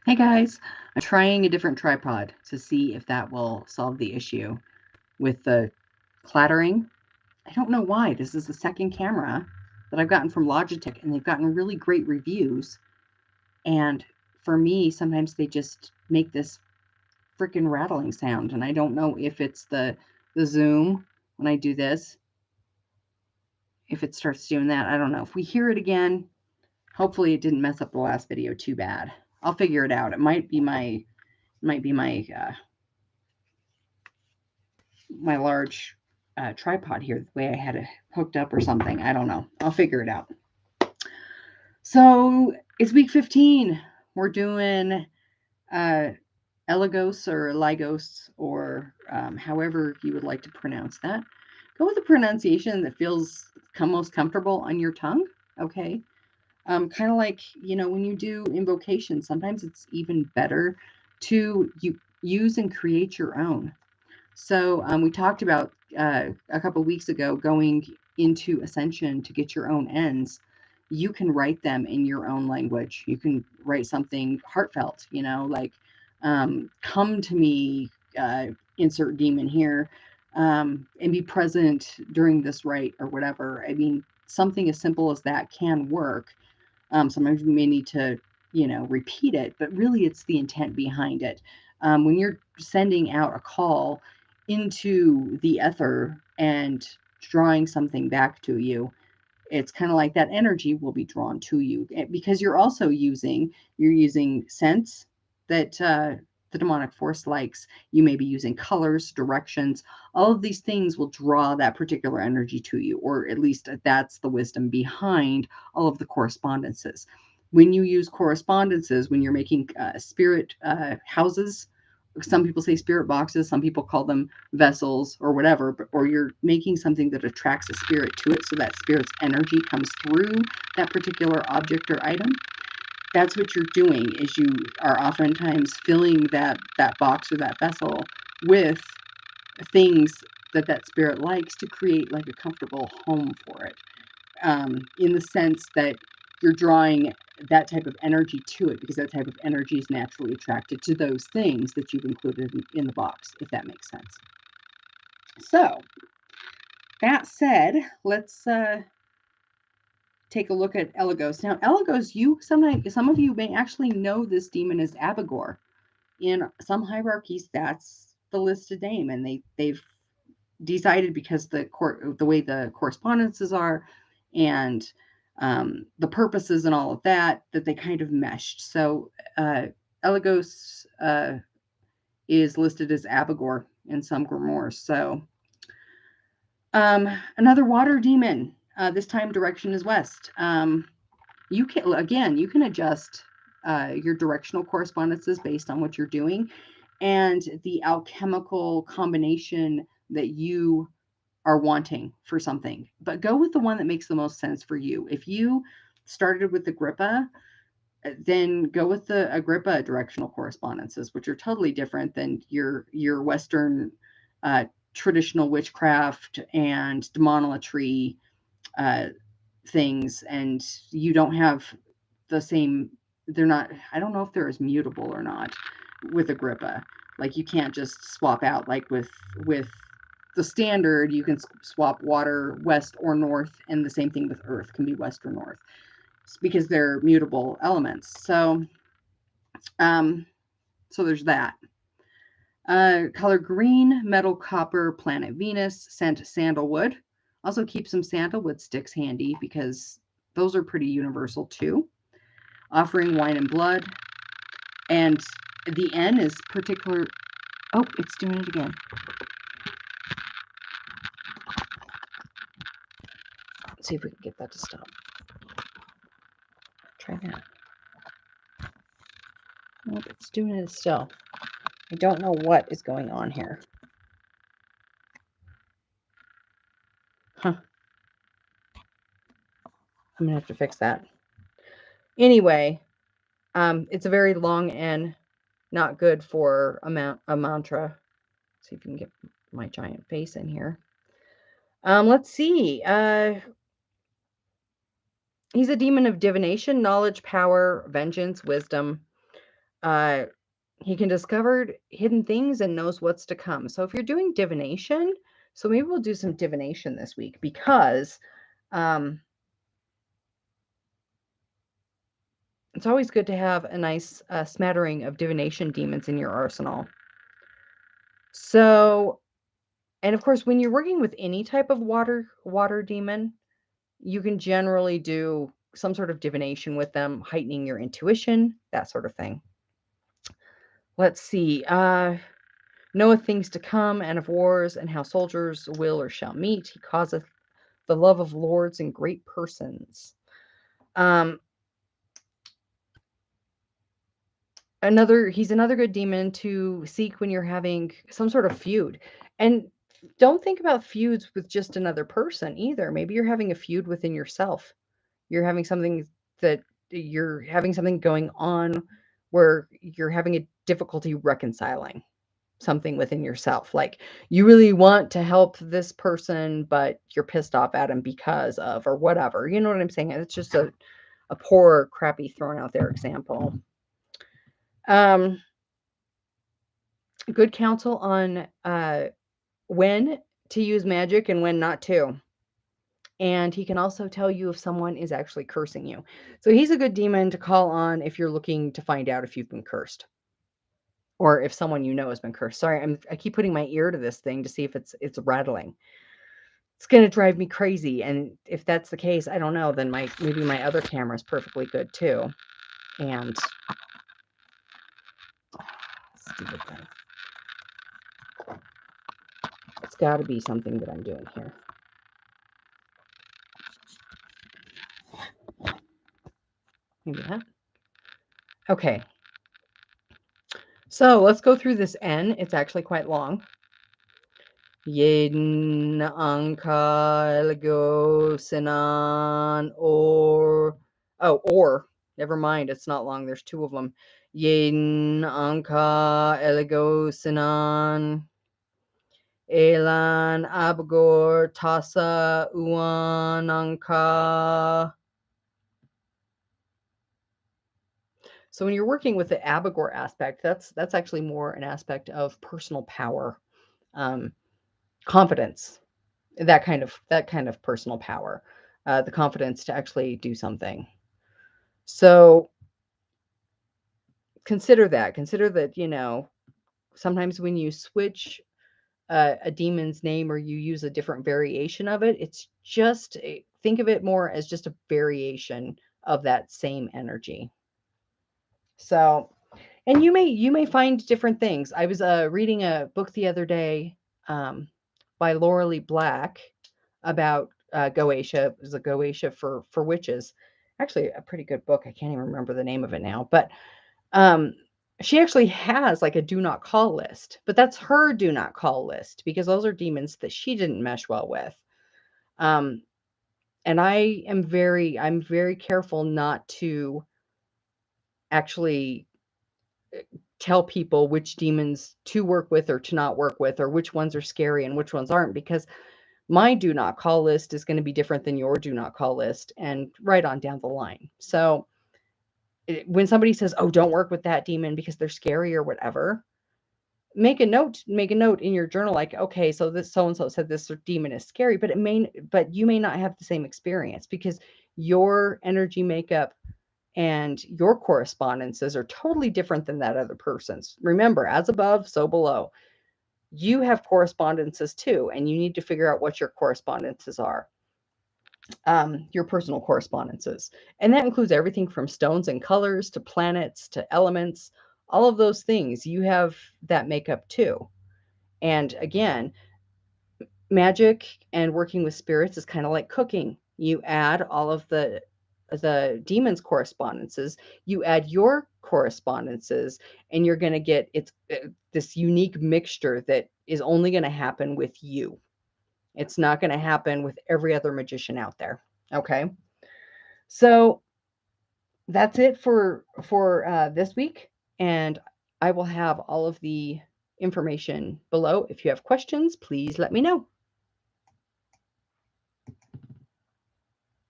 Hey guys, I'm trying a different tripod to see if that will solve the issue with the clattering. I don't know why. This is the second camera that I've gotten from Logitech, and they've gotten really great reviews. And for me, sometimes they just make this freaking rattling sound, and I don't know if it's the zoom when I do this. If it starts doing that, I don't know. If we hear it again, hopefully it didn't mess up the last video too bad. I'll figure it out. It might be my large tripod here, the way I had it hooked up or something. I don't know. I'll figure it out. So it's week 15. We're doing uh, Eligos or Eligos or however you would like to pronounce that. Go with a pronunciation that feels most comfortable on your tongue. Okay. Kind of like, when you do invocation, sometimes it's even better to use and create your own. So we talked about a couple weeks ago going into Ascension to get your own ends. You can write them in your own language. You can write something heartfelt, like come to me, insert demon here, and be present during this rite or whatever. I mean, something as simple as that can work. Sometimes you may need to, repeat it, but really it's the intent behind it. When you're sending out a call into the ether and drawing something back to you, it's kind of like that energy will be drawn to you because you're using sense that the demonic force likes. You may be using colors, directions. All of these things will draw that particular energy to you, or at least that's the wisdom behind all of the correspondences. When you use correspondences, when you're making spirit houses, some people say spirit boxes, some people call them vessels or whatever, or you're making something that attracts a spirit to it so that spirit's energy comes through that particular object or item. That's what you're doing, is you are oftentimes filling that box or that vessel with things that spirit likes to create like a comfortable home for it, in the sense that you're drawing that type of energy to it because that type of energy is naturally attracted to those things that you've included in the box, if that makes sense. So, that said, let's take a look at Eligos. Now, Eligos, some of you may actually know this demon as Abigor. In some hierarchies, that's the listed name, and they've decided, because the way the correspondences are, and the purposes and all of that they kind of meshed. So Eligos is listed as Abigor in some grimoires. So another water demon. This time direction is west. You can adjust your directional correspondences based on what you're doing and the alchemical combination that you are wanting for something, but go with the one that makes the most sense for you. If you started with Agrippa, then go with the Agrippa directional correspondences, which are totally different than your Western uh, traditional witchcraft and demonolatry uh, things, and you don't have the same. They're not. I don't know if they're as mutable or not with Agrippa. Like you can't just swap out like with the standard. You can swap water west or north, and the same thing with earth can be west or north because they're mutable elements. Um, so there's that. Color green, metal copper, planet Venus, scent sandalwood. Also keep some sandalwood sticks handy because those are pretty universal too. Offering wine and blood. And the N is particular. Oh, it's doing it again. Let's see if we can get that to stop. Try that. Nope, it's doing it still. I don't know what is going on here. Huh. I'm gonna have to fix that. Anyway, it's a very long N, not good for a mantra. Let's see if you can get my giant face in here. Let's see. He's a demon of divination, knowledge, power, vengeance, wisdom. He can discover hidden things and knows what's to come. So if you're doing divination, so maybe we'll do some divination this week because it's always good to have a nice smattering of divination demons in your arsenal. So, and of course, when you're working with any type of water demon, you can generally do some sort of divination with them, heightening your intuition, that sort of thing. Let's see. Knoweth things to come, and of wars, and how soldiers will or shall meet. He causeth the love of lords and great persons. He's another good demon to seek when you're having some sort of feud. And don't think about feuds with just another person either. Maybe you're having a feud within yourself. You're having something going on where you're having a difficulty reconciling something within yourself. Like you really want to help this person, but you're pissed off at him because of, or whatever. You know what I'm saying? It's just a poor, crappy thrown out there example. Good counsel on when to use magic and when not to. And he can also tell you if someone is actually cursing you. So he's a good demon to call on if you're looking to find out if you've been cursed. Or if someone you know has been cursed. Sorry, I keep putting my ear to this thing to see if it's rattling. It's gonna drive me crazy. And if that's the case, I don't know, then maybe my other camera is perfectly good too. And stupid thing. It's gotta be something that I'm doing here. Maybe that. Okay. So let's go through this N. It's actually quite long. Yen anka Eligos or never mind, it's not long. There's two of them. Yen anka Eligos Elan Abagor Tasa Uan anka. So when you're working with the Abagor aspect, that's actually more an aspect of personal power, confidence, that kind of personal power, the confidence to actually do something. So consider that, sometimes when you switch a demon's name or you use a different variation of it, it's just think of it more as just a variation of that same energy. So, and you may find different things. I was reading a book the other day by Laura Lee Black about Goetia. It was a Goetia for witches. Actually, a pretty good book. I can't even remember the name of it now, but she actually has like a do not call list, but that's her do not call list because those are demons that she didn't mesh well with. And I'm very careful not to actually tell people which demons to work with or to not work with, or which ones are scary and which ones aren't, because my do not call list is going to be different than your do not call list, and right on down the line. So when somebody says, oh, don't work with that demon because they're scary or whatever, make a note in your journal, like, okay, so this so-and-so said this demon is scary, but you may not have the same experience because your energy makeup and your correspondences are totally different than that other person's. Remember, as above, so below. You have correspondences too, and you need to figure out what your correspondences are, your personal correspondences. And that includes everything from stones and colors to planets to elements, all of those things. You have that makeup too. And again, magic and working with spirits is kind of like cooking. You add all of the demon's correspondences, you add your correspondences, and you're going to get this unique mixture that is only going to happen with you. It's not going to happen with every other magician out there. Okay. So that's it for this week. And I will have all of the information below. If you have questions, please let me know.